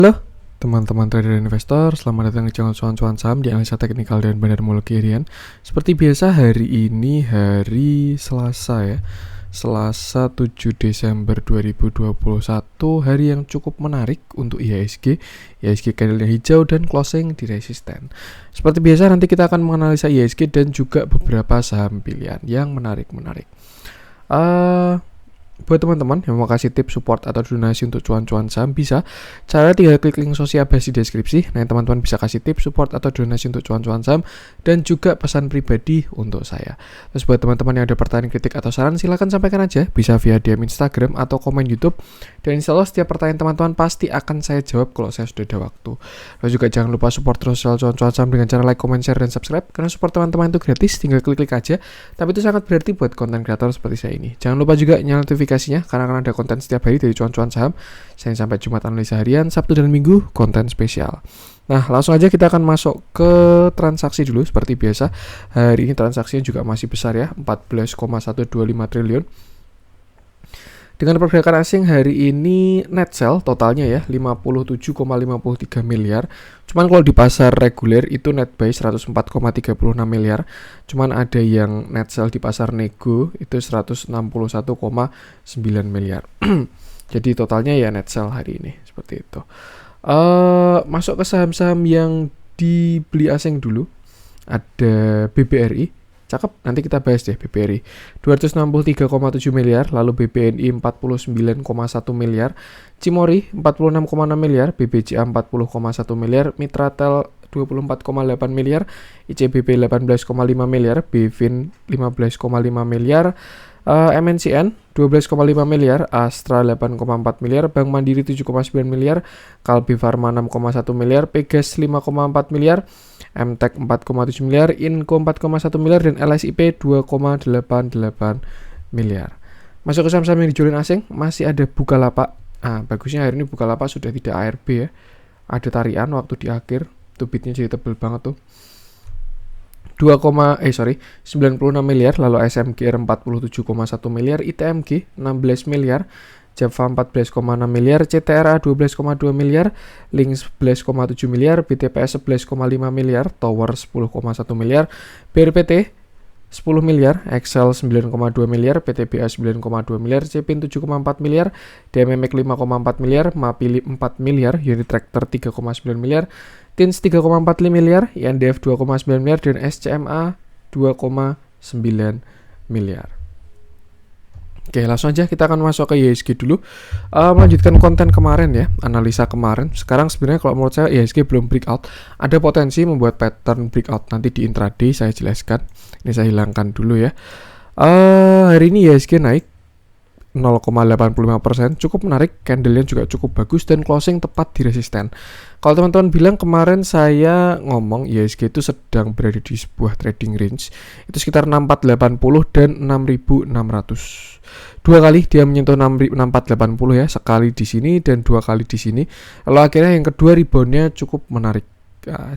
Halo teman-teman trader dan investor, selamat datang di channel cuan-cuan saham di analisa teknikal dan bandarmologi harian. Seperti biasa hari ini hari Selasa ya, Selasa 7 Desember 2021, hari yang cukup menarik untuk IHSG. IHSG candlenya hijau dan closing di resisten. Seperti biasa nanti kita akan menganalisa IHSG dan juga beberapa saham pilihan yang menarik-menarik. Buat teman-teman yang mau kasih tips support atau donasi untuk cuan-cuan saham, bisa cara tinggal klik link sosial base di deskripsi. Nah, teman-teman bisa kasih tips support atau donasi untuk cuan-cuan saham dan juga pesan pribadi untuk saya. Terus buat teman-teman yang ada pertanyaan, kritik atau saran, silahkan sampaikan aja, bisa via DM Instagram atau komen YouTube. Dan insya Allah setiap pertanyaan teman-teman pasti akan saya jawab kalau saya sudah ada waktu. Lalu juga jangan lupa support terus cuan-cuan saham dengan cara like, comment, share, dan subscribe. Karena support teman-teman itu gratis, tinggal klik-klik aja. Tapi itu sangat berarti buat konten kreator seperti saya ini. Jangan lupa juga nyalakan notifikasinya, karena akan ada konten setiap hari dari cuan-cuan saham. Saya sampai Jumat analisa harian, Sabtu dan Minggu konten spesial. Nah, langsung aja kita akan masuk ke transaksi dulu. Seperti biasa, hari ini transaksinya juga masih besar ya, 14,125 triliun. Dengan pergerakan asing hari ini net sell totalnya ya 57,53 miliar. Cuman kalau di pasar reguler itu net buy 104,36 miliar. Cuman ada yang net sell di pasar nego itu 161,9 miliar. Jadi totalnya ya net sell hari ini seperti itu. Masuk ke saham-saham yang dibeli asing dulu. Ada BBRI. Cakep, nanti kita bahas deh BBRI 263,7 miliar, lalu BBNI 49,1 miliar, Cimori 46,6 miliar, BBCA 40,1 miliar, Mitratel 24,8 miliar, ICBP 18,5 miliar, BVIN 15,5 miliar, MNCN 12,5 miliar, Astra 8,4 miliar, Bank Mandiri 7,9 miliar, Kalbe Farma 6,1 miliar, Pegas 5,4 miliar, MTEK 4,7 miliar, Inco 4,1 miliar, dan LSIP 2,88 miliar. Masuk ke saham-saham yang dijualin asing, masih ada Bukalapak. Bagusnya hari ini Bukalapak sudah tidak ARB ya. Ada tarian waktu di akhir, tuh bitnya jadi tebel banget tuh. 96 miliar, lalu SMGR 47,1 miliar, ITMG 16 miliar, Java 14,6 miliar, CTRA 12,2 miliar, Link 11,7 miliar, BTPS 11,5 miliar, Tower 10,1 miliar, BRPT 10 miliar, Excel 9,2 miliar, PTBA 9,2 miliar, Cepin 7,4 miliar, DMMX 5,4 miliar, Mapili 4 miliar, Unitractor 3,9 miliar, TINS 3,45 miliar, INDF 2,9 miliar, dan SCMA 2,9 miliar. Oke, langsung aja kita akan masuk ke IHSG dulu. Melanjutkan konten kemarin ya, analisa kemarin. Sekarang sebenarnya kalau menurut saya IHSG belum breakout. Ada potensi membuat pattern breakout nanti di intraday, saya jelaskan. Ini saya hilangkan dulu ya. Hari ini IHSG naik 0,85%, cukup menarik, candle-nya juga cukup bagus dan closing tepat di resisten. Kalau teman-teman bilang kemarin saya ngomong IHSG itu sedang berada di sebuah trading range, itu sekitar 6480 dan 6600. Dua kali dia menyentuh 6480 ya, sekali di sini dan dua kali di sini. Lalu akhirnya yang kedua reboundnya cukup menarik.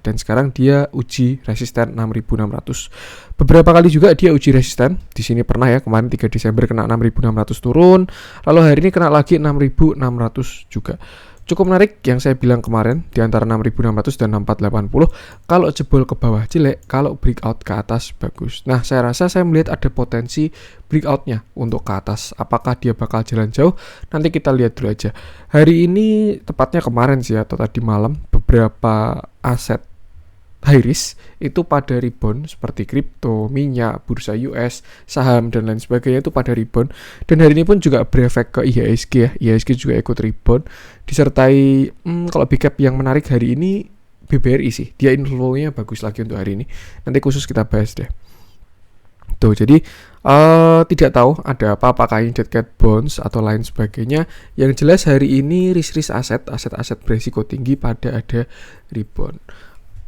Dan sekarang dia uji resisten 6600. Beberapa kali juga dia uji resisten. Di sini pernah ya, kemarin 3 Desember kena 6600 turun, lalu hari ini kena lagi 6600 juga. Cukup menarik yang saya bilang kemarin di antara 6600 dan 6480. Kalau jebol ke bawah jelek, kalau breakout ke atas bagus. Nah, saya rasa saya melihat ada potensi breakoutnya untuk ke atas. Apakah dia bakal jalan jauh? Nanti kita lihat dulu aja. Hari ini, tepatnya kemarin sih atau tadi malam, beberapa aset high risk itu pada rebound seperti kripto, minyak, bursa US, saham dan lain sebagainya itu pada rebound. Dan hari ini pun juga berefek ke IHSG ya. IHSG juga ikut rebound disertai kalau big cap yang menarik hari ini BBRI sih. Dia inflow-nya bagus lagi untuk hari ini. Nanti khusus kita bahas deh. Tuh, jadi tidak tahu ada apa, apakah ini dead cat bonds atau lain sebagainya. Yang jelas hari ini risk aset berisiko tinggi pada ada rebound.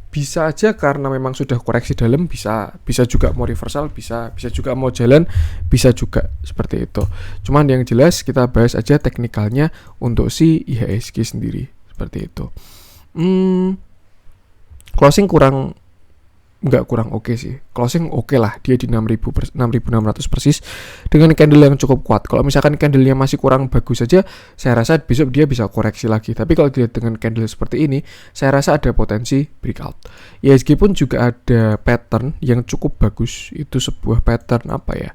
Bisa aja karena memang sudah koreksi dalam, bisa juga mau reversal, bisa juga mau jalan, bisa juga seperti itu. Cuman yang jelas kita bahas aja teknikalnya untuk si IHSG sendiri seperti itu. Closing kurang nggak kurang oke sih. Closing oke lah, dia di 6.600 persis dengan candle yang cukup kuat. Kalau misalkan candlenya masih kurang bagus saja, saya rasa besok dia bisa koreksi lagi. Tapi kalau dilihat dengan candle seperti ini, saya rasa ada potensi breakout. IHSG pun juga ada pattern yang cukup bagus. Itu sebuah pattern apa ya?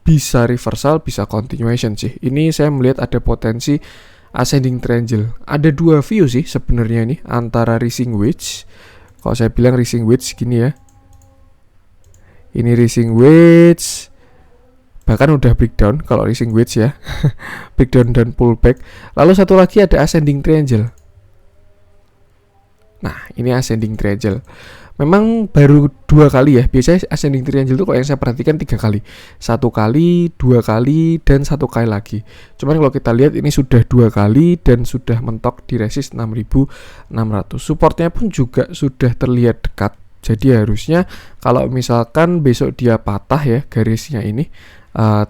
Bisa reversal, bisa continuation sih. Ini saya melihat ada potensi ascending triangle. Ada dua view sih sebenarnya ini antara rising wedge. Kalau saya bilang rising wedge gini ya. Ini rising wedge. Bahkan udah breakdown kalau rising wedge ya. Breakdown dan pullback. Lalu satu lagi ada ascending triangle. Nah, ini ascending triangle. Memang baru 2 kali ya. Biasanya ascending triangle itu kalau yang saya perhatikan 3 kali. 1 kali, 2 kali, dan 1 kali lagi. Cuman kalau kita lihat ini sudah 2 kali dan sudah mentok di resist 6.600. Supportnya pun juga sudah terlihat dekat. Jadi harusnya kalau misalkan besok dia patah ya garisnya ini,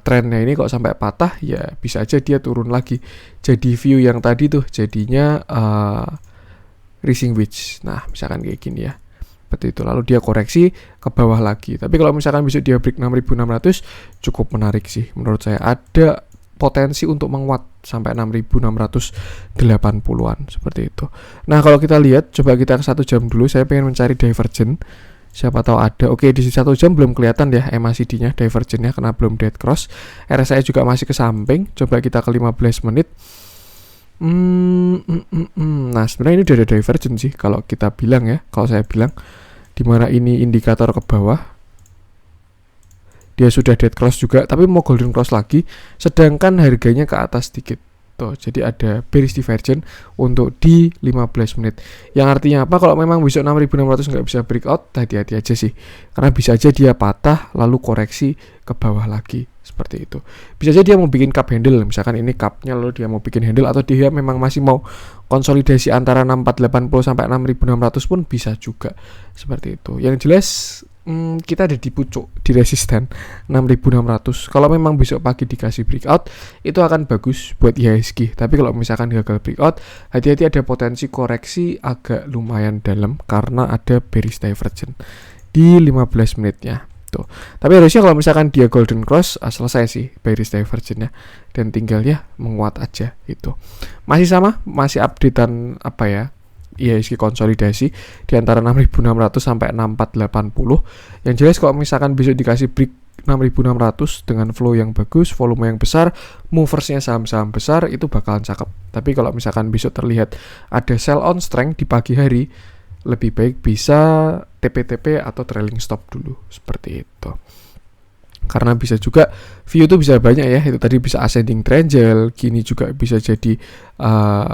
trennya ini kok sampai patah ya bisa aja dia turun lagi. Jadi view yang tadi tuh jadinya rising wedge. Nah, misalkan kayak gini ya. Seperti itu. Lalu dia koreksi ke bawah lagi. Tapi kalau misalkan besok dia break 6.600 cukup menarik sih. Menurut saya ada potensi untuk menguat sampai 6.680-an seperti itu. Nah, kalau kita lihat, coba kita ke 1 jam dulu. Saya pengen mencari divergent. Siapa tahu ada. Oke, di 1 jam belum kelihatan ya MACD-nya, divergentnya karena belum dead cross. RSI juga masih ke samping. Coba kita ke 15 menit. Nah, sebenarnya ini udah ada divergent sih kalau kita bilang ya. Kalau saya bilang dimana ini indikator ke bawah, dia sudah dead cross juga, tapi mau golden cross lagi, sedangkan harganya ke atas sedikit. Tuh, jadi ada bearish divergent untuk di 15 menit. Yang artinya apa? Kalau memang besok 6.600 nggak bisa breakout, hati-hati aja sih. Karena bisa aja dia patah lalu koreksi ke bawah lagi. Seperti itu. Bisa aja dia mau bikin cup handle, misalkan ini cupnya lalu dia mau bikin handle, atau dia memang masih mau konsolidasi antara 6480 sampai 6600 pun bisa juga. Seperti itu. Yang jelas kita ada di pucuk, di resisten 6600. Kalau memang besok pagi dikasih breakout, itu akan bagus buat IHSG. Tapi kalau misalkan gagal breakout, hati-hati ada potensi koreksi agak lumayan dalam karena ada bearish divergent di 15 menitnya. Tuh. Tapi harusnya kalau misalkan dia golden cross selesai sih bearish divergentnya dan tinggal ya menguat aja itu. Masih sama, masih updatean apa ya? IHSG konsolidasi di antara 6.600 sampai 6.480. Yang jelas kalau misalkan besok dikasih break 6.600 dengan flow yang bagus, volume yang besar, moversnya saham-saham besar, itu bakalan cakep. Tapi kalau misalkan besok terlihat ada sell on strength di pagi hari, lebih baik bisa TP-TP atau trailing stop dulu seperti itu. Karena bisa juga view itu bisa banyak ya. Itu tadi bisa ascending triangle, gini juga bisa jadi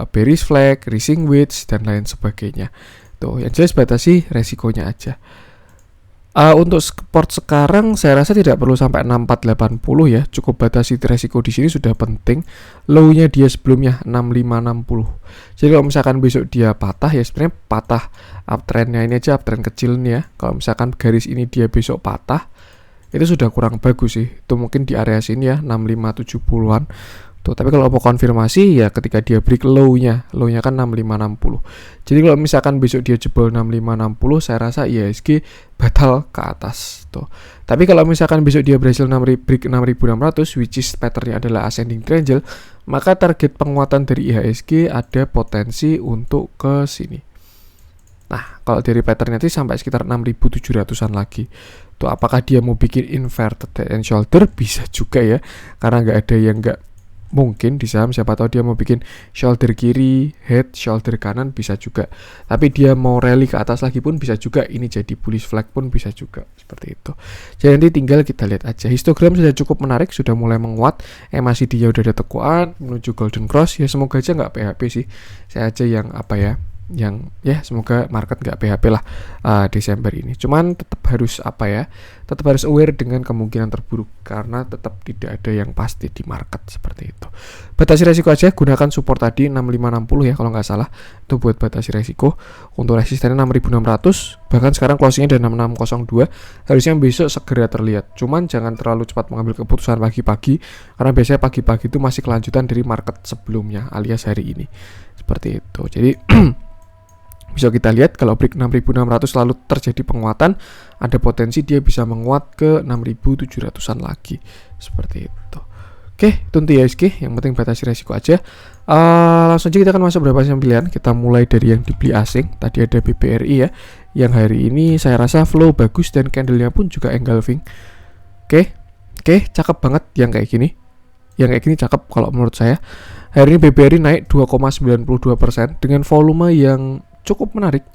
bearish flag, rising wedge dan lain sebagainya. Tuh, yang jelas batasi resikonya aja. Untuk support sekarang saya rasa tidak perlu sampai 6480 ya. Cukup batasi resiko di sini sudah penting. Low-nya dia sebelumnya 6560. Jadi kalau misalkan besok dia patah ya sebenarnya patah uptrendnya ini aja, uptrend kecil nih ya. Kalau misalkan garis ini dia besok patah, itu sudah kurang bagus sih. Itu mungkin di area sini ya 6570-an. Tuh, tapi kalau mau konfirmasi ya ketika dia break low-nya kan 6560. Jadi kalau misalkan besok dia jebol 6560, saya rasa IHSG batal ke atas tuh. Tapi kalau misalkan besok dia berhasil break 6600 which is patternnya adalah ascending triangle, maka target penguatan dari IHSG ada potensi untuk ke sini. Nah, kalau dari patternnya itu sampai sekitar 6.700-an lagi. Tuh, apakah dia mau bikin inverted head and shoulder? Bisa juga ya. Karena nggak ada yang nggak mungkin di saham. Siapa tahu dia mau bikin shoulder kiri, head, shoulder kanan, bisa juga. Tapi dia mau rally ke atas lagi pun bisa juga. Ini jadi bullish flag pun bisa juga. Seperti itu. Jadi nanti tinggal kita lihat aja. Histogram sudah cukup menarik, sudah mulai menguat. MACD-nya udah ada tekuan menuju golden cross. Ya semoga aja nggak PHP sih. Saya aja yang apa ya, yang ya semoga market nggak PHP lah Desember ini. Cuman tetap harus apa ya, tetap harus aware dengan kemungkinan terburuk karena tetap tidak ada yang pasti di market seperti itu. Batasi resiko aja, gunakan support tadi 6560 ya kalau nggak salah, itu buat batasi resiko. Untuk resistennya 6600, bahkan sekarang closingnya ada 6602, harusnya besok segera terlihat. Cuman jangan terlalu cepat mengambil keputusan pagi-pagi karena biasanya pagi-pagi itu masih kelanjutan dari market sebelumnya alias hari ini seperti itu. Jadi Bisa kita lihat kalau break 6.600 lalu terjadi penguatan, ada potensi dia bisa menguat ke 6.700-an lagi. Seperti itu. Oke, itu untuk IHSG, yang penting batasi resiko aja. Langsung aja kita akan masuk beberapa pilihan. Kita mulai dari yang dibeli asing. Tadi ada BBRI ya, yang hari ini saya rasa flow bagus dan candlenya pun juga engulfing. Oke, cakep banget yang kayak gini. Yang kayak gini cakep kalau menurut saya. Hari ini BBRI naik 2,92% dengan volume yang cukup menarik.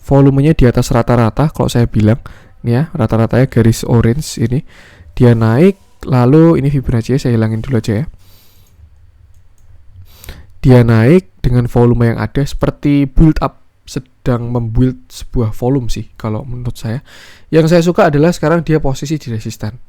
Volumenya di atas rata-rata kalau saya bilang. Nih ya, rata-ratanya garis orange ini. Dia naik, lalu ini Fibonacci saya hilangin dulu aja ya. Dia naik dengan volume yang ada seperti build up, sedang membuild sebuah volume sih kalau menurut saya. Yang saya suka adalah sekarang dia posisi di resisten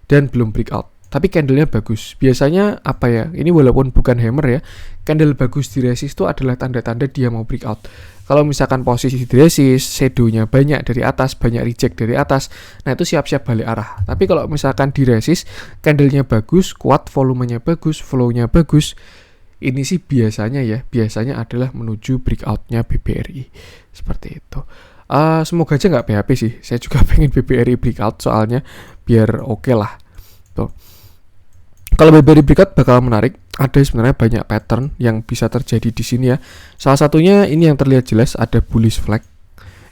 dan belum breakout, tapi candlenya bagus. Biasanya apa ya, ini walaupun bukan hammer ya, candle bagus di resist itu adalah tanda-tanda dia mau breakout. Kalau misalkan posisi di resist, shadownya banyak dari atas, banyak reject dari atas, nah itu siap-siap balik arah. Tapi kalau misalkan di resist, candlenya bagus, kuat, volumenya bagus, flownya bagus, ini sih biasanya adalah menuju breakoutnya BBRI. Seperti itu. Semoga aja nggak PHP sih. Saya juga pengen BBRI breakout soalnya biar oke lah. Tuh. Kalau BBRI breakout bakal menarik. Ada sebenarnya banyak pattern yang bisa terjadi di sini ya. Salah satunya ini yang terlihat jelas, ada bullish flag.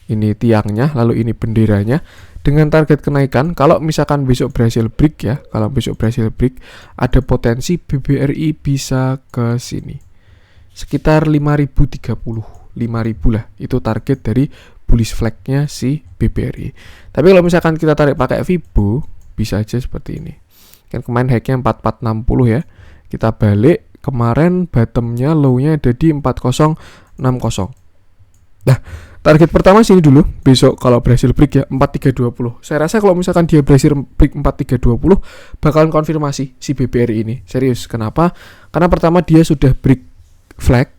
Ini tiangnya, lalu ini benderanya dengan target kenaikan. Kalau misalkan besok berhasil break ya, ada potensi BBRI bisa ke sini. Sekitar 5.030, 5.000 lah. Itu target dari bullish flag-nya si BBRI. Tapi kalau misalkan kita tarik pakai Fibo, bisa aja seperti ini. Kan kemarin high-nya 4460 ya. Kita balik, kemarin bottom-nya, low-nya ada di 4060. Nah, target pertama sini dulu. Besok kalau berhasil break ya 4320. Saya rasa kalau misalkan dia berhasil break 4320 bakalan konfirmasi si BBRI ini. Serius, kenapa? Karena pertama dia sudah break flag,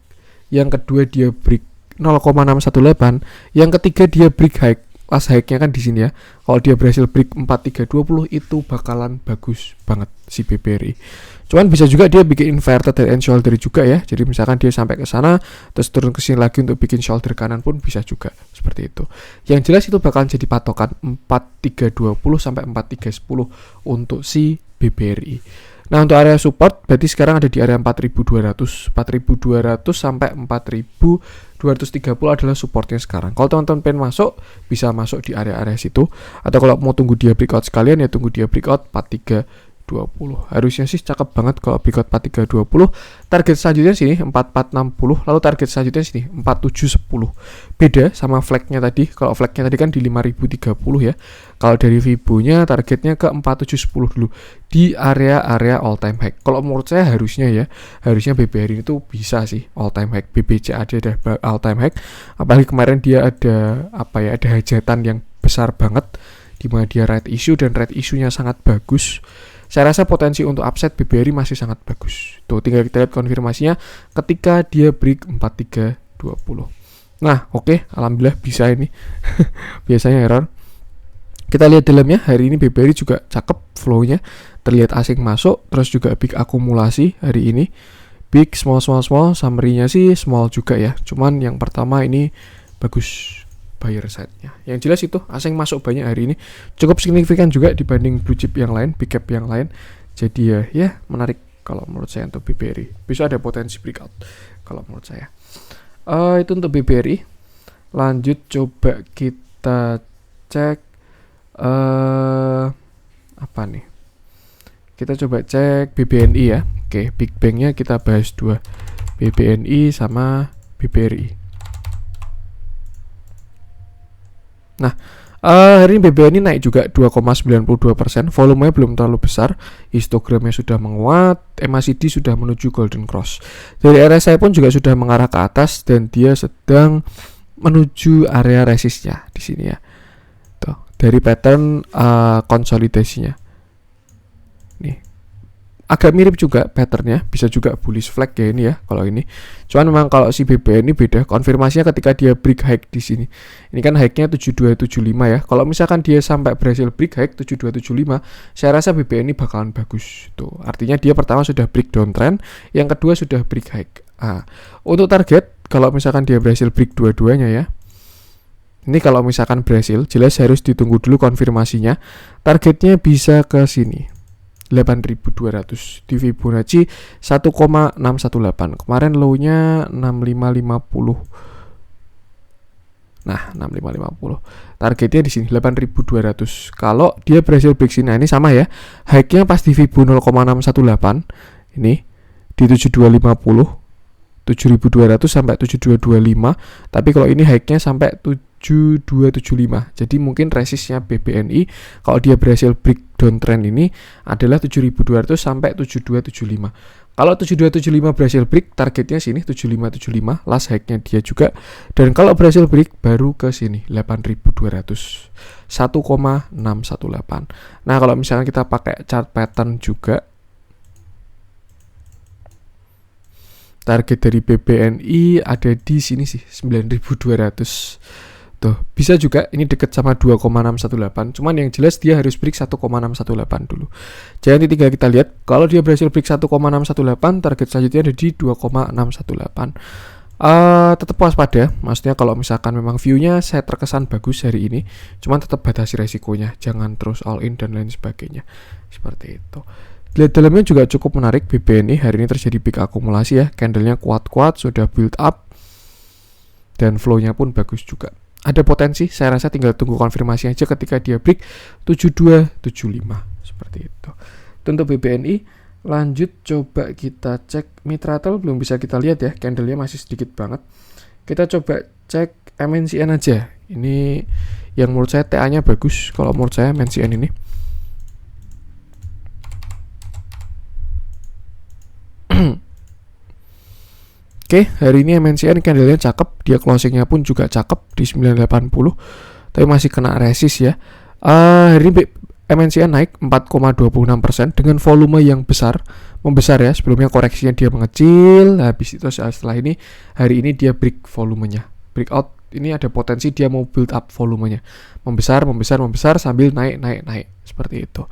yang kedua dia break 0,618, yang ketiga dia break high. Last high-nya kan di sini ya. Kalau dia berhasil break 4320 itu bakalan bagus banget si BBRI. Cuman bisa juga dia bikin inverted head and shoulder juga ya. Jadi misalkan dia sampai ke sana terus turun ke sini lagi untuk bikin shoulder kanan pun bisa juga seperti itu. Yang jelas itu bakalan jadi patokan 4320 sampai 4310 untuk si BBRI. Nah, untuk area support berarti sekarang ada di area 4200 sampai 4230 adalah supportnya sekarang. Kalau teman-teman pengen masuk, bisa masuk di area-area situ. Atau kalau mau tunggu dia breakout sekalian ya tunggu dia breakout 4320. Harusnya sih cakep banget kalau breakout 4320. Target selanjutnya sini 4460, lalu target selanjutnya sini 4710. Beda sama flagnya tadi. Kalau flagnya tadi kan di 5030 ya. Kalau dari Fibo-nya targetnya ke 4710 dulu di area-area all time high. Kalau menurut saya harusnya BBRI itu bisa sih all time high. BBCA dia ada all time high. Apalagi kemarin dia ada ada hajatan yang besar banget di mana dia right issue dan right issue-nya sangat bagus. Saya rasa potensi untuk upside BBRI masih sangat bagus. Tuh, tinggal kita lihat konfirmasinya ketika dia break 4320. Nah, oke, alhamdulillah bisa ini. Biasanya error. Kita lihat dalamnya, hari ini BBRI juga cakep flow-nya. Terlihat asing masuk, terus juga big akumulasi hari ini. Big, small, summary-nya sih small juga ya. Cuman yang pertama ini bagus buyer side-nya. Yang jelas itu asing masuk banyak hari ini. Cukup signifikan juga dibanding blue chip yang lain, big cap yang lain. Jadi ya menarik kalau menurut saya untuk BBRI. Bisa ada potensi breakout kalau menurut saya. Itu untuk BBRI. Lanjut coba kita cek apa nih? Kita coba cek BBNI ya. Oke, Big Bang-nya kita bahas dua. BBNI sama BBRI. Nah, hari ini BBNI naik juga 2,92%. Volumenya belum terlalu besar. Histogramnya sudah menguat. MACD sudah menuju Golden Cross. Dari RSI pun juga sudah mengarah ke atas dan dia sedang menuju area resistnya di sini ya. Tuh, dari pattern konsolidasinya. Nih. Agak mirip juga patternnya, bisa juga bullish flag ya ini ya kalau ini. Cuman memang kalau si BBNI beda, konfirmasinya ketika dia break high di sini. Ini kan high-nya 7275 ya. Kalau misalkan dia sampai berhasil break high 7275, saya rasa BBNI bakalan bagus. Tuh, artinya dia pertama sudah break downtrend, yang kedua sudah break high. Untuk target kalau misalkan dia berhasil break dua-duanya ya. Ini kalau misalkan berhasil, jelas harus ditunggu dulu konfirmasinya. Targetnya bisa ke sini 8.200 di Fibonacci 1,618. Kemarin low-nya 6550. Nah, 6550. Targetnya di sini 8.200. Kalau dia berhasil break sini, nah ini sama ya. High-nya pas di Fibo 0,618. Ini di 7250, 7200 sampai 7225. Tapi kalau ini high-nya sampai 7275. Jadi mungkin resistnya BBNI kalau dia berhasil break downtrend ini adalah 7200 sampai 7275. Kalau 7275 berhasil break, targetnya sini 7575, last high-nya dia juga. Dan kalau berhasil break, baru ke sini 8200, 1,618. Nah, kalau misalnya kita pakai chart pattern juga, target dari BBNI ada di sini sih 9200. Tuh, bisa juga ini deket sama 2,618. Cuman yang jelas dia harus break 1,618 dulu. Jangan tinggal kita lihat, kalau dia berhasil break 1,618, target selanjutnya ada di 2,618. Tetap waspada, maksudnya kalau misalkan memang view-nya saya terkesan bagus hari ini, cuman tetap batasi resikonya, jangan terus all in dan lain sebagainya. Seperti itu. Lihat dalamnya juga cukup menarik. BBNI hari ini terjadi peak akumulasi ya, candlenya kuat-kuat, sudah build up, dan flow-nya pun bagus juga. Ada potensi, saya rasa tinggal tunggu konfirmasi aja ketika dia break 7275 seperti itu. Untuk BBNI, lanjut coba kita cek Mitratel, belum bisa kita lihat ya, candlenya masih sedikit banget. Kita coba cek MNCN aja. Ini yang menurut saya TA-nya bagus kalau menurut saya MNCN ini. Oke, hari ini MNCN candlenya cakep, dia closingnya pun juga cakep di 980, tapi masih kena resist ya. Hari ini MNCN naik 4,26% dengan volume yang membesar ya. Sebelumnya koreksinya dia mengecil, habis itu setelah ini hari ini dia break volumenya, breakout. Ini ada potensi dia mau build up volumenya, membesar sambil naik seperti itu.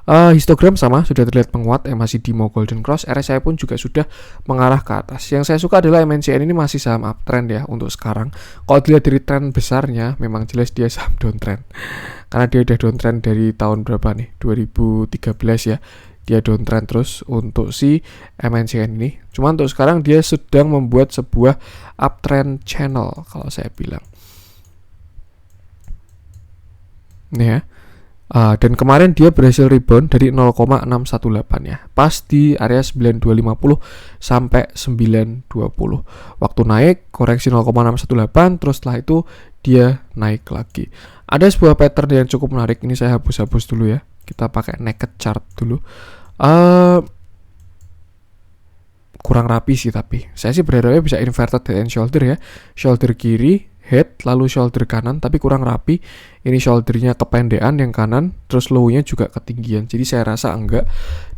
Histogram sama, sudah terlihat menguat, masih di mau golden cross. RSI pun juga sudah mengarah ke atas. Yang saya suka adalah MNCN ini masih saham uptrend ya untuk sekarang. Kalau dilihat dari tren besarnya, memang jelas dia saham downtrend. Karena dia udah downtrend dari tahun berapa nih? 2013 ya. Dia downtrend terus untuk si MNCN ini. Cuma untuk sekarang dia sedang membuat sebuah uptrend channel kalau saya bilang. Nih ya. Dan kemarin dia berhasil rebound dari 0,618 ya, pas di area 9250 sampai 920. Waktu naik koreksi 0,618, terus setelah itu dia naik lagi. Ada sebuah pattern yang cukup menarik, ini saya hapus dulu ya. Kita pakai naked chart dulu. Kurang rapi sih, tapi saya sih berharapnya bisa inverted head and shoulder ya. Shoulder kiri, head, lalu shoulder kanan, tapi kurang rapi. Ini shouldernya kependean yang kanan, terus low-nya juga ketinggian. Jadi saya rasa enggak.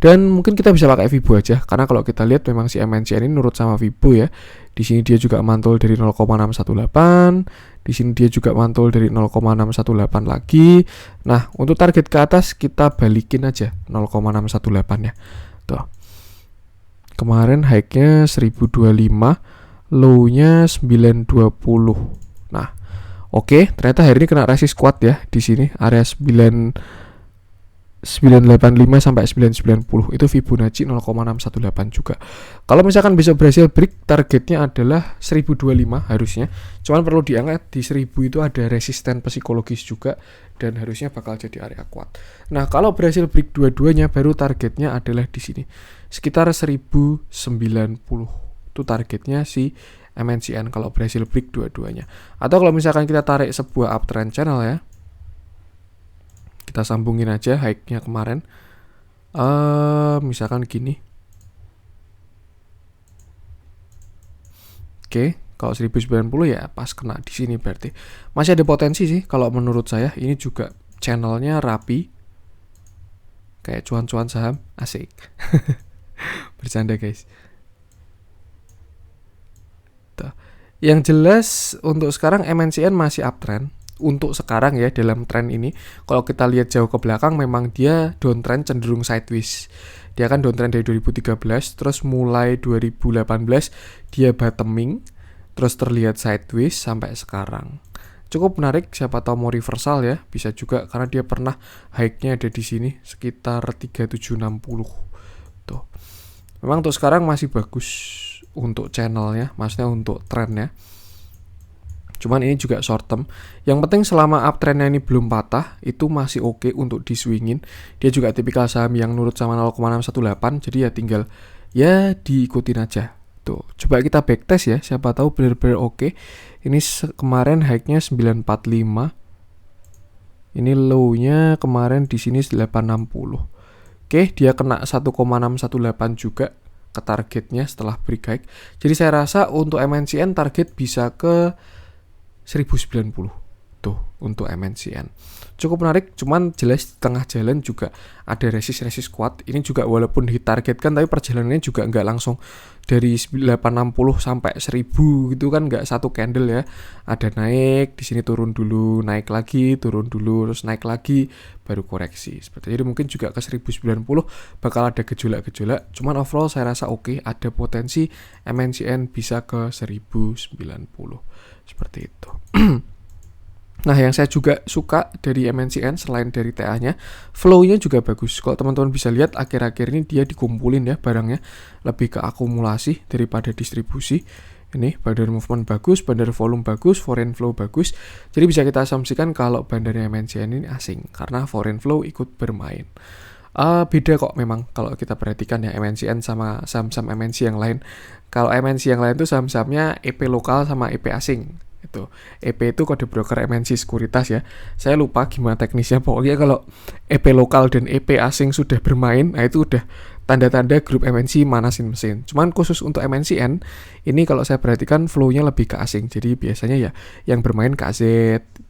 Dan mungkin kita bisa pakai Fibo aja, karena kalau kita lihat memang si MNCN ini nurut sama Fibo ya. Di sini dia juga mantul dari 0,618, di sini dia juga mantul dari 0,618 lagi. Nah, untuk target ke atas kita balikin aja 0,618 ya. Tuh. Kemarin high-nya 1025, low-nya 920. Nah, oke, ternyata hari ini kena resist kuat ya di sini area 985 sampai 990. Itu Fibonacci 0,618 juga. Kalau misalkan bisa berhasil break, targetnya adalah 1025 harusnya. Cuman perlu diingat di 1000 itu ada resisten psikologis juga dan harusnya bakal jadi area kuat. Nah, kalau berhasil break dua-duanya baru targetnya adalah di sini. Sekitar 1090. Itu targetnya si MNCN kalau berhasil break dua-duanya. Atau kalau misalkan kita tarik sebuah uptrend channel ya, kita sambungin aja high-nya kemarin. Misalkan gini. Oke, kalau 1090 ya pas kena di sini berarti. Masih ada potensi sih kalau menurut saya. Ini juga channelnya rapi. Kayak cuan-cuan saham, asik. Bercanda guys. Tuh. Yang jelas untuk sekarang MNCN masih uptrend. Untuk sekarang ya dalam tren ini, kalau kita lihat jauh ke belakang memang dia downtrend cenderung sideways. Dia kan downtrend dari 2013, terus mulai 2018 dia bottoming, terus terlihat sideways sampai sekarang. Cukup menarik, siapa tahu mau reversal ya, bisa juga karena dia pernah high-nya ada di sini sekitar 3760. Tuh. Memang untuk sekarang masih bagus untuk channelnya, maksudnya untuk trennya. Cuman ini juga short term. Yang penting selama uptrendnya ini belum patah, itu masih oke untuk diswingin. Dia juga tipikal saham yang nurut sama 0,618, jadi ya tinggal ya diikutin aja. Tuh, coba kita backtest ya, siapa tahu benar-benar oke. Ini kemarin high-nya 945. Ini low-nya kemarin di sini 860. Oke, dia kena 1,618 juga ke targetnya setelah break high. Jadi saya rasa untuk MNCN target bisa ke 1090 tuh untuk MNCN. Cukup menarik, cuman jelas di tengah jalan juga ada resist kuat. Ini juga walaupun ditargetkan tapi perjalanannya juga nggak langsung dari 860 sampai 1000 gitu kan, nggak satu candle ya. Ada naik, di sini turun dulu, naik lagi, turun dulu, terus naik lagi, baru koreksi. Seperti jadi mungkin juga ke 1090 bakal ada gejolak-gejolak. Cuman overall saya rasa oke, ada potensi MNCN bisa ke 1090. Seperti itu. Nah, yang saya juga suka dari MNCN selain dari TA-nya, flow-nya juga bagus. Kalau teman-teman bisa lihat akhir-akhir ini dia dikumpulin ya barangnya, lebih ke akumulasi daripada distribusi. Ini bandar movement bagus, bandar volume bagus, foreign flow bagus. Jadi bisa kita asumsikan kalau bandarnya MNCN ini asing karena foreign flow ikut bermain. Beda kok memang kalau kita perhatikan ya MNCN sama saham-saham MNC yang lain. Kalau MNC yang lain tuh saham-sahamnya EP lokal sama EP asing. Itu EP itu kode broker MNC sekuritas ya. Saya lupa gimana teknisnya. Pokoknya kalau EP lokal dan EP asing sudah bermain, nah itu udah tanda-tanda grup MNC manasin mesin. Cuman khusus untuk MNCN ini kalau saya perhatikan flow-nya lebih ke asing. Jadi biasanya ya yang bermain KZ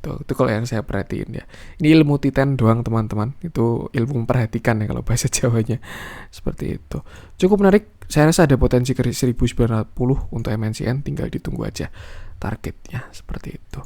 itu kalau yang saya perhatiin ya. Ini ilmu Titan doang teman-teman. Itu ilmu memperhatikan ya kalau bahasa Jawanya. Seperti itu. Cukup menarik. Saya rasa ada potensi ke 1940 untuk MNCN, tinggal ditunggu aja targetnya seperti itu.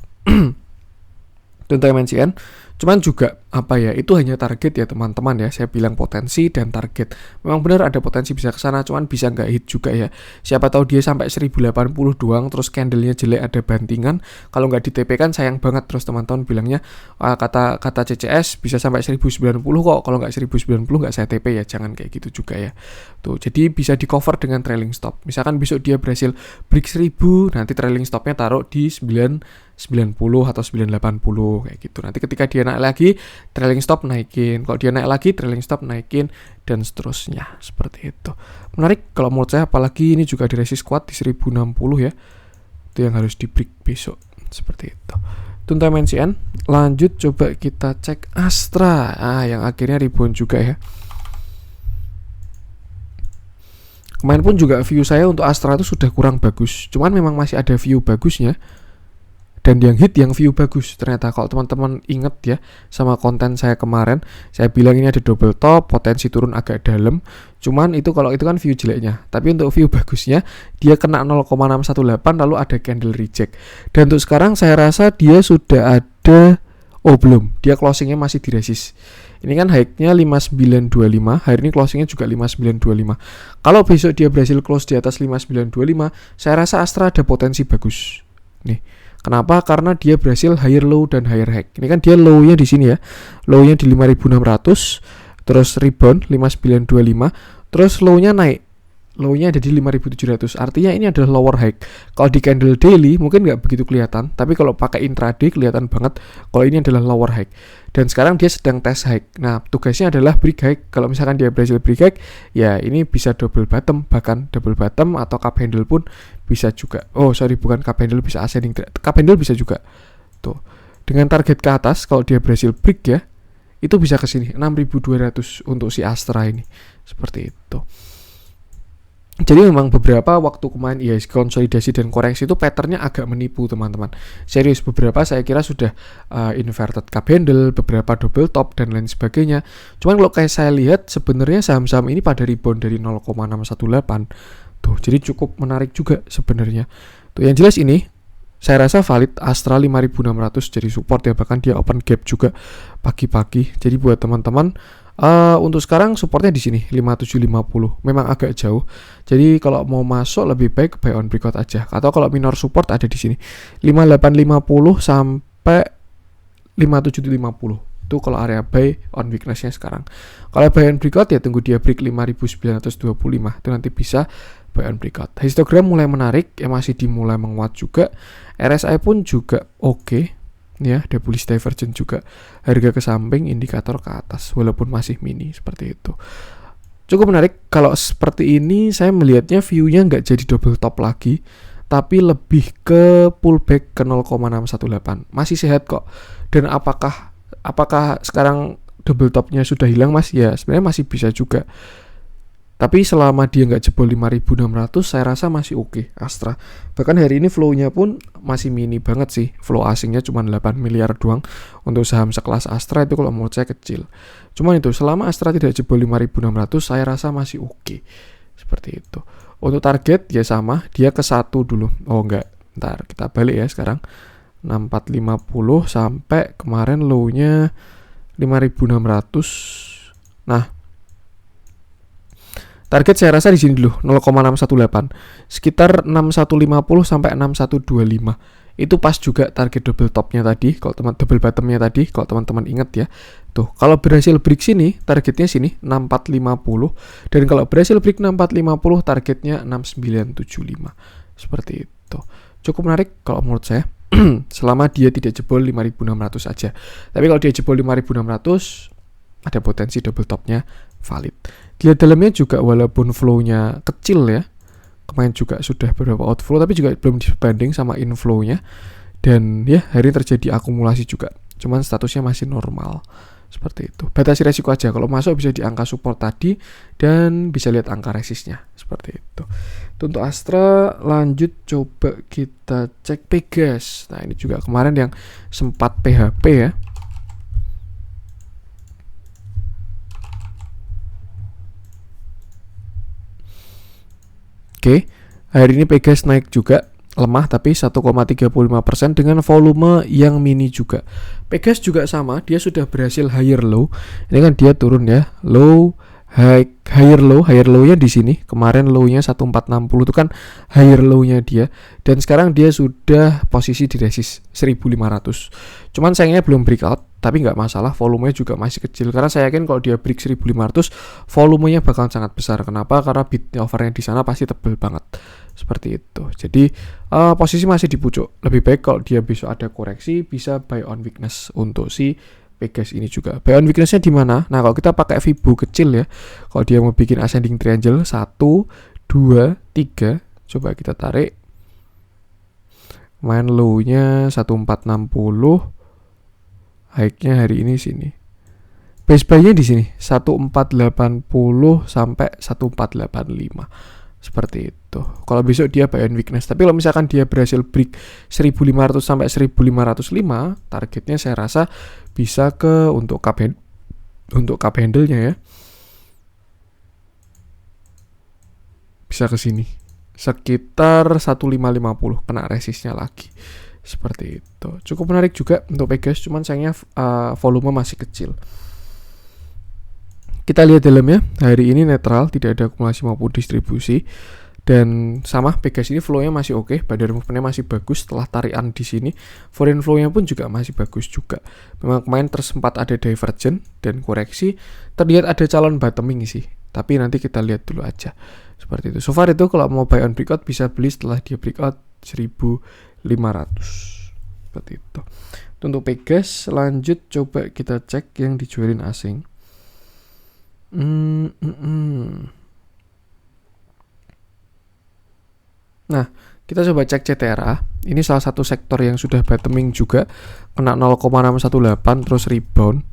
Untuk MNCN, cuman juga apa ya, itu hanya target ya teman-teman ya. Saya bilang potensi dan target. Memang benar ada potensi bisa ke sana, cuman bisa nggak hit juga ya. Siapa tahu dia sampai 1080 doang, terus candlenya jelek ada bantingan. Kalau nggak di TP kan sayang banget. Terus teman-teman bilangnya kata CCS bisa sampai 1090 kok. Kalau nggak 1090 nggak saya TP ya. Jangan kayak gitu juga ya. Tuh, jadi bisa di cover dengan trailing stop. Misalkan besok dia berhasil break 1000, nanti trailing stopnya taruh di 990 atau 980 kayak gitu. Nanti ketika dia naik lagi, trailing stop naikin. Kalau dia naik lagi, trailing stop naikin dan seterusnya. Seperti itu. Menarik kalau menurut saya, apalagi ini juga ada resist kuat di 1060 ya. Itu yang harus di break besok. Seperti itu. Untuk MNCN, lanjut coba kita cek Astra. Yang akhirnya rebound juga ya. Kemarin pun juga view saya untuk Astra itu sudah kurang bagus. Cuman memang masih ada view bagusnya. Dan yang hit yang view bagus. Ternyata kalau teman-teman inget ya sama konten saya kemarin, saya bilang ini ada double top, potensi turun agak dalam. Cuman itu kalau itu kan view jeleknya. Tapi untuk view bagusnya, dia kena 0,618 lalu ada candle reject. Dan untuk sekarang saya rasa dia sudah ada, belum, dia closingnya masih di resist. Ini kan high-nya 5925, hari ini closingnya juga 5925. Kalau besok dia berhasil close di atas 5925, saya rasa Astra ada potensi bagus. Nih, kenapa? Karena dia berhasil higher low dan higher high. Ini kan dia low-nya di sini ya, low-nya di 5600, terus rebound 5925, terus low-nya naik. Low-nya ada di 5700. Artinya ini adalah lower high. Kalau di candle daily mungkin nggak begitu kelihatan, tapi kalau pakai intraday kelihatan banget kalau ini adalah lower high. Dan sekarang dia sedang test high. Nah, tugasnya adalah break high. Kalau misalkan dia berhasil break high, ya ini bisa double bottom, bahkan double bottom atau cup handle pun bisa juga. Bukan cup handle, bisa ascending trend. Cup handle bisa juga. Tuh. Dengan target ke atas kalau dia berhasil break ya, itu bisa ke sini 6200 untuk si Astra ini. Seperti itu. Jadi memang beberapa waktu kemarin IHSG konsolidasi dan koreksi itu patternnya agak menipu teman-teman. Serius, beberapa saya kira sudah inverted cup handle, beberapa double top dan lain sebagainya. Cuman kalau kayak saya lihat sebenarnya saham-saham ini pada rebound dari 0,618. Tuh, jadi cukup menarik juga sebenarnya. Tuh, yang jelas ini saya rasa valid Astra 5600 jadi support ya, bahkan dia open gap juga pagi-pagi. Jadi buat teman-teman untuk sekarang supportnya di sini 5750, memang agak jauh. Jadi kalau mau masuk lebih baik buy on breakout aja. Atau kalau minor support ada di sini 5850 sampai 5750. Itu kalau area buy on weakness-nya sekarang. Kalau buy on breakout ya tunggu dia break 5925. Itu nanti bisa buy on breakout. Histogram mulai menarik, masih dimulai menguat juga. RSI pun juga oke. Ya, ada bullish divergence juga. Harga ke samping, indikator ke atas walaupun masih mini seperti itu. Cukup menarik. Kalau seperti ini saya melihatnya view-nya nggak jadi double top lagi, tapi lebih ke pullback ke 0,618. Masih sehat kok. Dan apakah sekarang double topnya sudah hilang, Mas? Ya, sebenarnya masih bisa juga. Tapi selama dia nggak jebol 5.600, saya rasa masih oke Astra. Bahkan hari ini flow-nya pun masih mini banget sih. Flow asingnya cuma 8 miliar doang. Untuk saham sekelas Astra itu kalau menurut saya kecil. Cuman itu, selama Astra tidak jebol 5.600, saya rasa masih oke. Seperti itu. Untuk target ya sama, dia ke 1 dulu. Oh enggak, ntar kita balik ya sekarang. 6450 sampai kemarin low-nya 5.600. Nah, target saya rasa di sini dulu 0,618. Sekitar 6150 sampai 6125. Itu pas juga target double topnya tadi, kalau double bottomnya tadi, kalau teman-teman ingat ya. Tuh, kalau berhasil break sini, targetnya sini 6450, dan kalau berhasil break 6450, targetnya 6975. Seperti itu. Cukup menarik kalau menurut saya. Selama dia tidak jebol 5.600 aja. Tapi kalau dia jebol 5.600, ada potensi double topnya valid. Dilihat dalamnya juga walaupun flow-nya kecil ya, kemarin juga sudah beberapa outflow, tapi juga belum dibanding sama inflow-nya. Dan ya, hari ini terjadi akumulasi juga. Cuman statusnya masih normal. Seperti itu. Batasi resiko aja. Kalau masuk bisa di angka support tadi dan bisa lihat angka resistnya. Seperti itu. Untuk Astra, lanjut coba kita cek Pegas. Nah, ini juga kemarin yang sempat PHP ya. Oke, hari ini Pegas naik juga, lemah tapi 1,35% dengan volume yang mini juga. Pegas juga sama, dia sudah berhasil higher low. Ini kan dia turun ya, low, higher low-nya di sini. Kemarin low-nya 1460 itu kan higher low-nya dia, dan sekarang dia sudah posisi di resist 1500. Cuman sayangnya belum breakout, tapi nggak masalah, volumenya juga masih kecil karena saya yakin kalau dia break 1500 volumenya bakal sangat besar. Kenapa? Karena bid offernya di sana pasti tebel banget. Seperti itu. Jadi posisi masih di pucuk. Lebih baik kalau dia besok ada koreksi bisa buy on weakness untuk si Pegas ini juga. Buy on weakness-nya di mana? Nah, kalau kita pakai Fibo kecil ya. Kalau dia mau bikin ascending triangle 1 2 3, coba kita tarik. Main low-nya 1460. High-nya hari ini sini. Base buy-nya di sini 1480 sampai 1485. Seperti itu. Kalau besok dia buy on weakness. Tapi kalau misalkan dia berhasil break 1500 sampai 1505, targetnya saya rasa bisa ke untuk cup handle-nya ya. Bisa ke sini. Sekitar 1550 kena resistnya lagi. Seperti itu. Cukup menarik juga untuk Pegas, cuman sayangnya volume masih kecil. Kita lihat dalamnya, hari ini netral, tidak ada akumulasi maupun distribusi. Dan sama, Pegas ini flow-nya masih oke, bandar movement-nya masih bagus setelah tarian di sini. Foreign flow-nya pun juga masih bagus juga. Memang kemarin tersempat ada divergent dan koreksi, terlihat ada calon bottoming sih. Tapi nanti kita lihat dulu aja. Seperti itu. So far itu kalau mau buy on breakout bisa beli setelah dia breakout 1500. Seperti itu. Untuk Pegas, lanjut coba kita cek yang dijualin asing. Nah, kita coba cek CTRA. Ini salah satu sektor yang sudah bottoming juga, kena 0,618 terus rebound.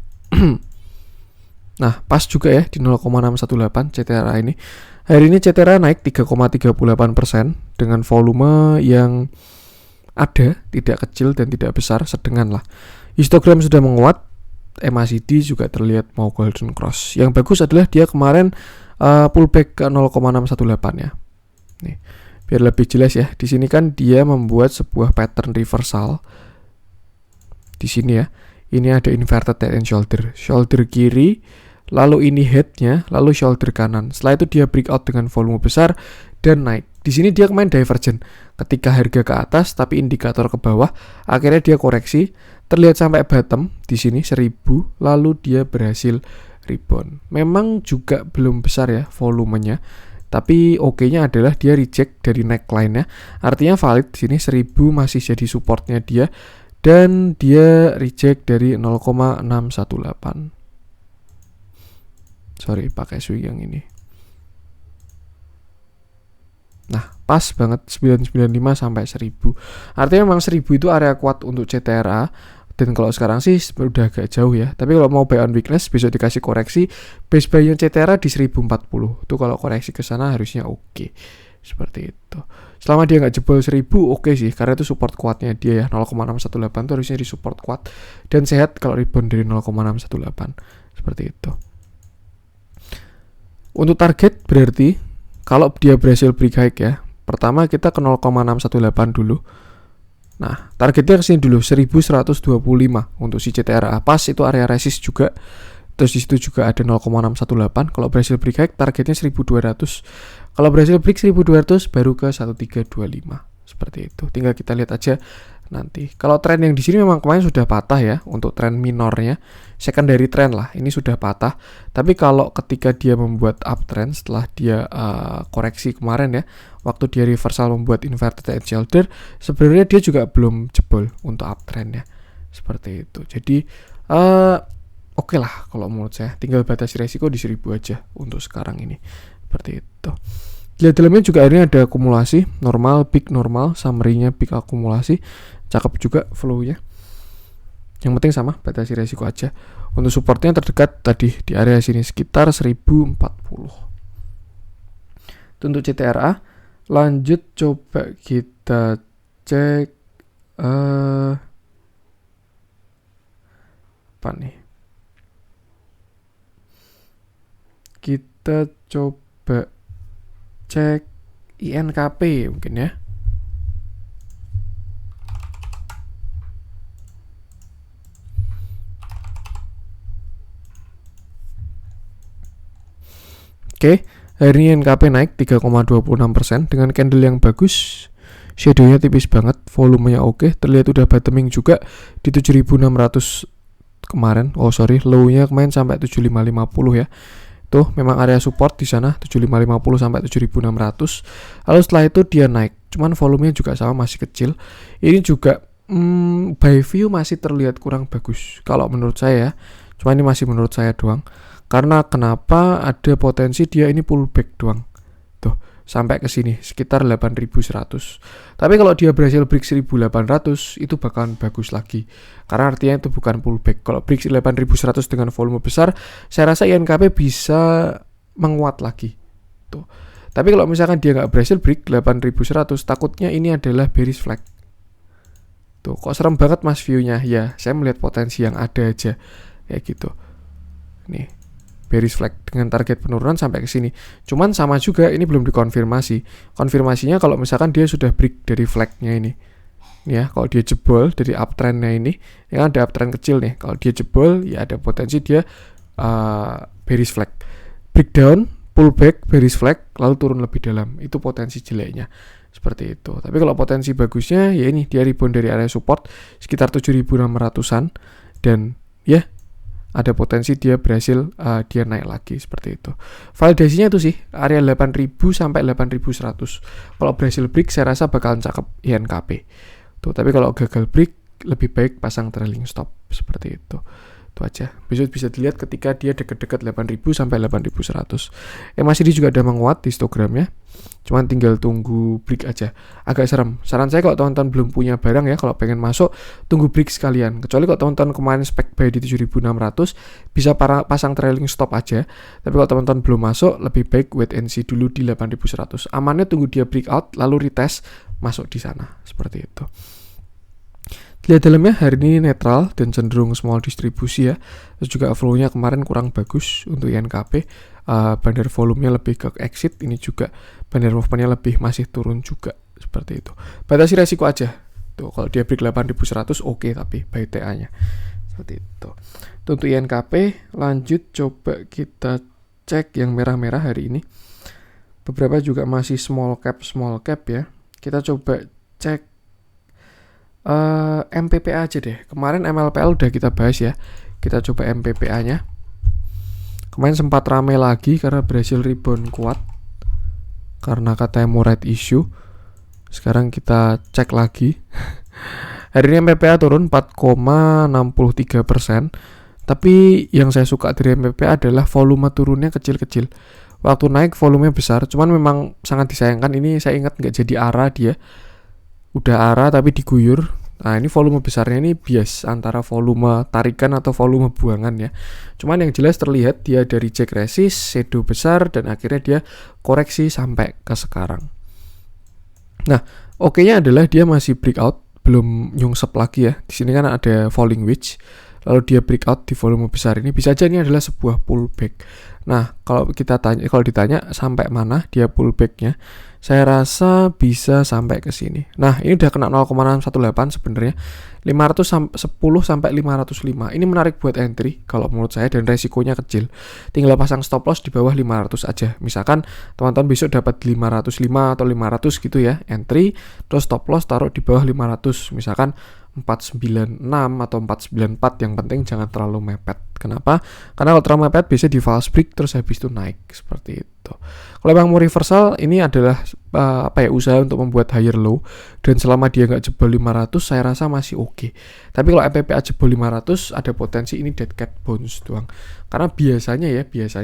Nah, pas juga ya di 0,618 CTRA ini. Hari ini CTRA naik 3,38% dengan volume yang ada, tidak kecil dan tidak besar, sedengan lah. Histogram sudah menguat, MACD juga terlihat mau golden cross. Yang bagus adalah dia kemarin pullback ke 0,618 ya. Nih, biar lebih jelas ya. Di sini kan dia membuat sebuah pattern reversal. Di sini ya. Ini ada inverted head and shoulder. Shoulder kiri, lalu ini headnya, lalu shoulder kanan. Setelah itu dia breakout dengan volume besar dan naik. Di sini dia main divergen. Ketika harga ke atas tapi indikator ke bawah, akhirnya dia koreksi, terlihat sampai bottom di sini 1000, lalu dia berhasil rebound. Memang juga belum besar ya volumenya, tapi oke-nya adalah dia reject dari neckline-nya. Artinya valid di sini 1000 masih jadi supportnya dia, dan dia reject dari 0,618. Sorry, pakai swing yang ini. Nah, pas banget 995 sampai 1000. Artinya memang 1000 itu area kuat untuk CTRA. Dan kalau sekarang sih udah agak jauh ya. Tapi kalau mau buy on weakness, besok dikasih koreksi. Base buy-nya CTRA di 1040. Itu kalau koreksi ke sana harusnya oke. Seperti itu. Selama dia nggak jebol 1000, oke sih. Karena itu support kuatnya dia ya. 0,618 itu harusnya di support kuat. Dan sehat kalau rebound dari 0,618. Seperti itu. Untuk target berarti kalau dia berhasil break high ya, pertama kita ke 0,618 dulu. Nah, targetnya kesini dulu 1125 untuk si CTRA. Pas itu area resist juga. Terus di situ juga ada 0,618. Kalau berhasil break high targetnya 1200. Kalau berhasil break 1200 baru ke 1325. Seperti itu. Tinggal kita lihat aja nanti. Kalau tren yang di sini memang kemarin sudah patah ya untuk tren minornya, secondary trend lah. Ini sudah patah. Tapi kalau ketika dia membuat uptrend setelah dia koreksi kemarin ya, waktu dia reversal membuat inverted head shoulder, sebenarnya dia juga belum jebol untuk uptrendnya. Seperti itu. Jadi oke lah kalau menurut saya. Tinggal batasi resiko di 1000 aja untuk sekarang ini. Seperti itu. Di dalamnya juga akhirnya ada akumulasi normal, peak normal, summary-nya peak akumulasi. Cakep juga flow-nya. Yang penting sama, batasi resiko aja. Untuk supportnya terdekat tadi di area sini sekitar 1040. Itu untuk CTRA. Lanjut coba kita cek apa nih? Kita coba cek INKP mungkin ya. Oke, hari ini NKP naik 3,26% dengan candle yang bagus. Shadow-nya tipis banget, volumenya oke, terlihat udah bottoming juga di 7600 kemarin. Oh sorry, low-nya kemarin sampai 7550 ya. Tuh memang area support di sana 7550 sampai 7600. Lalu setelah itu dia naik. Cuman volumenya juga sama, masih kecil. Ini juga by view masih terlihat kurang bagus kalau menurut saya. Cuma ini masih menurut saya doang. Karena kenapa ada potensi dia ini pullback doang. Tuh, sampai ke sini sekitar 8100. Tapi kalau dia berhasil break 1800 itu bakalan bagus lagi. Karena artinya itu bukan pullback. Kalau break 8100 dengan volume besar, saya rasa INKP bisa menguat lagi. Tuh. Tapi kalau misalkan dia nggak berhasil break 8100, takutnya ini adalah bearish flag. Tuh, kok serem banget mas view-nya? Ya, saya melihat potensi yang ada aja. Kayak gitu. Nih. Bearish flag dengan target penurunan sampai ke sini. Cuman sama juga ini belum dikonfirmasi. Konfirmasinya kalau misalkan dia sudah break dari flagnya ini. Ya, kalau dia jebol dari uptrendnya ini kan ada uptrend kecil nih. Kalau dia jebol ya ada potensi dia bearish flag. Breakdown, pullback, bearish flag, lalu turun lebih dalam. Itu potensi jeleknya. Seperti itu. Tapi kalau potensi bagusnya ya ini dia rebound dari area support sekitar 7600-an dan ya ada potensi dia berhasil dia naik lagi seperti itu. Validasinya itu sih area 8000 sampai 8100. Kalau berhasil break saya rasa bakalan cakep INKP. Tuh, tapi kalau gagal break lebih baik pasang trailing stop seperti itu. Itu aja. Besok bisa dilihat ketika dia dekat-dekat 8000 sampai 8100. MACD juga ada menguat di histogramnya. Cuman tinggal tunggu break aja. Agak serem. Saran saya kalau teman-teman belum punya barang ya, kalau pengen masuk tunggu break sekalian. Kecuali kalau teman-teman kemarin spek buy di 7600 bisa pasang trailing stop aja. Tapi kalau teman-teman belum masuk lebih baik wait and see dulu di 8100. Amannya tunggu dia breakout lalu retest masuk di sana. Seperti itu. Lihat dalamnya hari ini netral dan cenderung small distribusi ya. Terus juga flow-nya kemarin kurang bagus untuk INKP. Bandar volumenya lebih ke exit. Ini juga bandar movement-nya lebih masih turun juga. Seperti itu. Batasi resiko aja. Tuh, kalau dia break 8100 oke, tapi buy TA-nya. Seperti itu. Itu untuk INKP. Lanjut coba kita cek yang merah-merah hari ini. beberapa juga masih small cap ya. Kita coba cek MPPA aja deh. Kemarin MLPL udah kita bahas ya. Kita coba MPPA nya. Kemarin sempat rame lagi karena berhasil rebound kuat karena katanya mau right issue. Sekarang kita cek lagi. Hari ini MPPA turun 4,63%. Tapi yang saya suka dari MPPA adalah volume turunnya kecil-kecil. Waktu naik volumenya besar, cuman memang sangat disayangkan. Ini saya ingat nggak jadi ARA dia. Udah ARA tapi diguyur. Nah ini volume besarnya ini bias antara volume tarikan atau volume buangan ya. Cuman yang jelas terlihat dia dari reject resist, shadow besar, dan akhirnya dia koreksi sampai ke sekarang. Nah oke-nya adalah dia masih breakout, belum nyungsep lagi ya. Di sini kan ada falling wedge. Lalu dia breakout di volume besar ini, bisa aja ini adalah sebuah pullback. Nah, kalau ditanya sampai mana dia pullbacknya, saya rasa bisa sampai ke sini. Nah, ini udah kena 0,618 sebenarnya. 510 sampai 505. Ini menarik buat entry kalau menurut saya, dan resikonya kecil. Tinggal pasang stop loss di bawah 500 aja. Misalkan teman-teman besok dapat 505 atau 500 gitu ya, entry, terus stop loss taruh di bawah 500. Misalkan 496 atau 494, yang penting jangan terlalu mepet. Kenapa? Karena kalau terlalu mepet biasanya di false break terus habis itu naik seperti itu. Kalau memang mau reversal, ini adalah usaha untuk membuat higher low, dan selama dia nggak jebol 500 saya rasa masih oke. Tapi kalau MPPA jebol 500 ada potensi ini dead cat bounce doang. Karena biasanya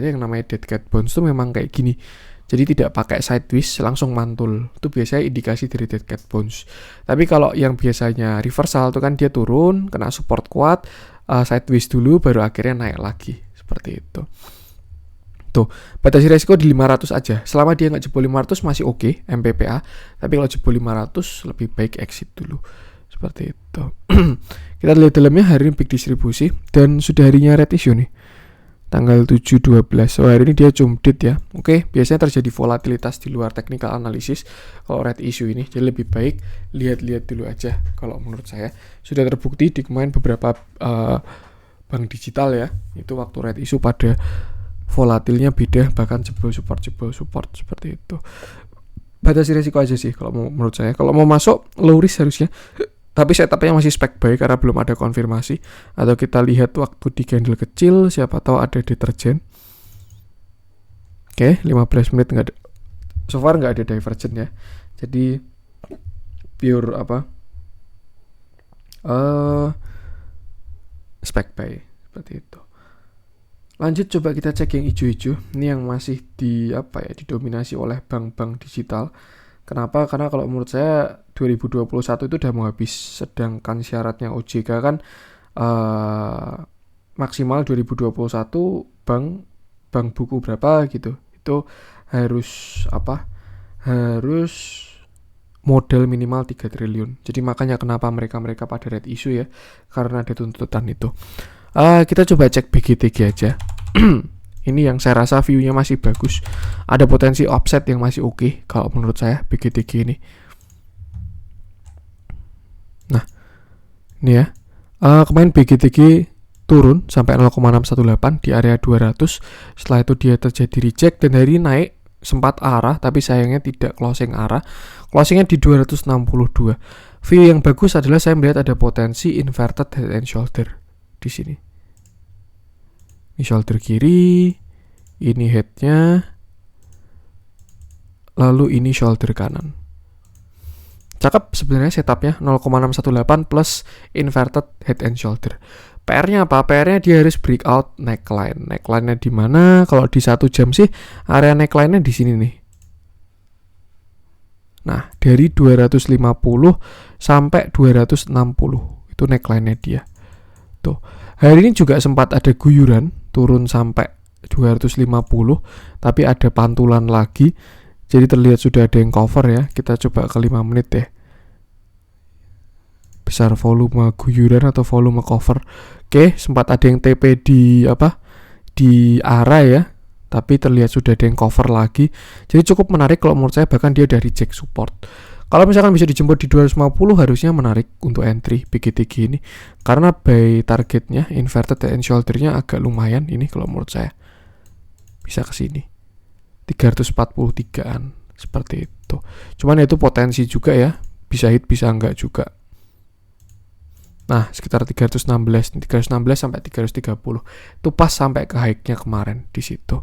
yang namanya dead cat bounce itu memang kayak gini. Jadi tidak pakai sideways langsung mantul. Itu biasanya indikasi dari dead cat bounce. Tapi kalau yang biasanya reversal itu kan dia turun, kena support kuat, sideways dulu baru akhirnya naik lagi. Seperti itu. Tuh, batasi resiko di 500 aja. Selama dia nggak jebol 500 masih oke MPPA. Tapi kalau jebol 500 lebih baik exit dulu. Seperti itu. Kita lihat dalamnya hari ini big distribusi dan sudah harinya red issue nih. Tanggal 7/12. So hari ini dia jumdit ya. Oke, biasanya terjadi volatilitas di luar technical analysis kalau red issue ini. Jadi lebih baik lihat-lihat dulu aja kalau menurut saya. Sudah terbukti di kemarin beberapa bank digital ya. Itu waktu red issue pada volatilnya beda, bahkan jebol support seperti itu. Batasi resiko aja sih kalau menurut saya. Kalau mau masuk low risk harusnya. Tapi setupnya masih spek buy karena belum ada konfirmasi. Atau kita lihat waktu di candle kecil, siapa tahu ada deterjen. Oke, 15 menit nggak ada. So far nggak ada divergent ya. Jadi pure spek buy seperti itu. Lanjut coba kita cek yang hijau-hijau. Ini yang masih didominasi oleh bank-bank digital. Kenapa? Karena kalau menurut saya 2021 itu udah mau habis, sedangkan syaratnya OJK kan maksimal 2021 bank buku berapa gitu. Itu harus harus modal minimal 3 triliun. Jadi makanya kenapa mereka pada red issue ya, karena ada tuntutan itu. Kita coba cek BGTG aja. Ini yang saya rasa view-nya masih bagus. Ada potensi offset yang masih oke kalau menurut saya BGTG ini. Nah, ini ya. Kemarin BGTG turun sampai 0,618 di area 200. Setelah itu dia terjadi reject dan hari ini naik sempat arah, tapi sayangnya tidak closing arah. Closingnya di 262. View yang bagus adalah saya melihat ada potensi inverted head and shoulder di sini. Ini shoulder kiri, ini headnya, lalu ini shoulder kanan. Cakep sebenarnya setupnya 0,618 plus inverted head and shoulder. PR-nya apa? PR-nya dia harus breakout neckline. Neckline-nya di mana? Kalau di 1 jam sih area neckline-nya di sini nih. Nah, dari 250 sampai 260 itu neckline-nya dia. Tuh. Hari ini juga sempat ada guyuran turun sampai 250, tapi ada pantulan lagi. Jadi terlihat sudah ada yang cover ya. Kita coba ke 5 menit deh. Besar volume guyuran atau volume cover. Oke, sempat ada yang TP di arah ya. Tapi terlihat sudah ada yang cover lagi. Jadi cukup menarik kalau menurut saya, bahkan dia dari reject support. Kalau misalkan bisa dijemput di 250 harusnya menarik untuk entry BGTG ini. Karena buy targetnya inverted and shoulder-nya agak lumayan ini kalau menurut saya. Bisa ke sini. 343-an seperti itu. Cuman itu potensi juga ya, bisa hit bisa enggak juga. Nah, sekitar 316 sampai 330. Itu pas sampai ke high-nya kemarin di situ.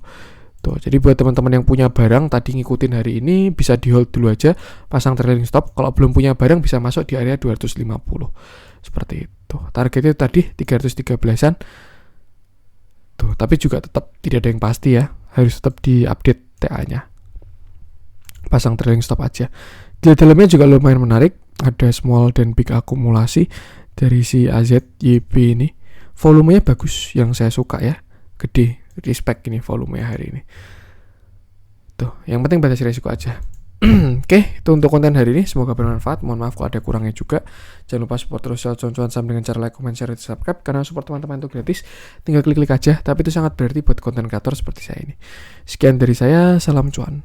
Tuh, jadi buat teman-teman yang punya barang tadi ngikutin hari ini bisa di hold dulu aja, pasang trailing stop. Kalau belum punya barang bisa masuk di area 250. Seperti itu. Targetnya tadi 313-an. Tuh, tapi juga tetap tidak ada yang pasti ya. Harus tetap diupdate TA-nya. Pasang trailing stop aja. Di dalamnya juga lumayan menarik. Ada small dan big akumulasi dari si AZYP ini. Volumenya bagus, yang saya suka ya. Gede. Respect ini volumenya hari ini. Tuh, yang penting batasi resiko aja. Oke, itu untuk konten hari ini. Semoga bermanfaat. Mohon maaf kalau ada kurangnya juga. Jangan lupa support terus cuan-cuan saham dengan cara like, comment, share, dan subscribe. Karena support teman-teman itu gratis. Tinggal klik-klik aja. Tapi itu sangat berarti buat konten kreator seperti saya ini. Sekian dari saya. Salam cuan.